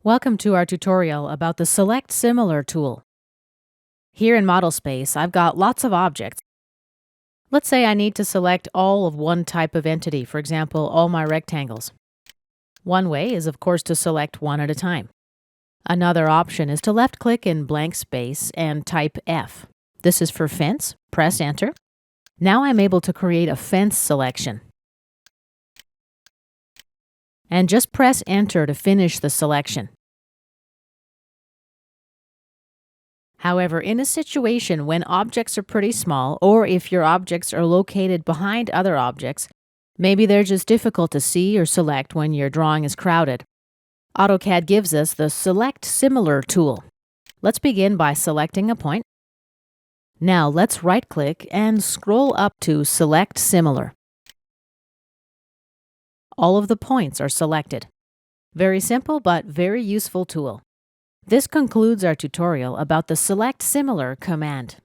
Welcome to our tutorial about the Select Similar tool. Here in Model Space, I've got lots of objects. Let's say I need to select all of one type of entity, for example, all my rectangles. One way is, of course, to select one at a time. Another option is to left-click in blank space and type F. This is for fence. Press Enter. Now I'm able to create a fence selection. And just press Enter to finish the selection. However, in a situation when objects are pretty small, or if your objects are located behind other objects, maybe they're just difficult to see or select when your drawing is crowded, AutoCAD gives us the Select Similar tool. Let's begin by selecting a point. Now let's right-click and scroll up to Select Similar. All of the points are selected. Very simple but very useful tool. This concludes our tutorial about the Select Similar command.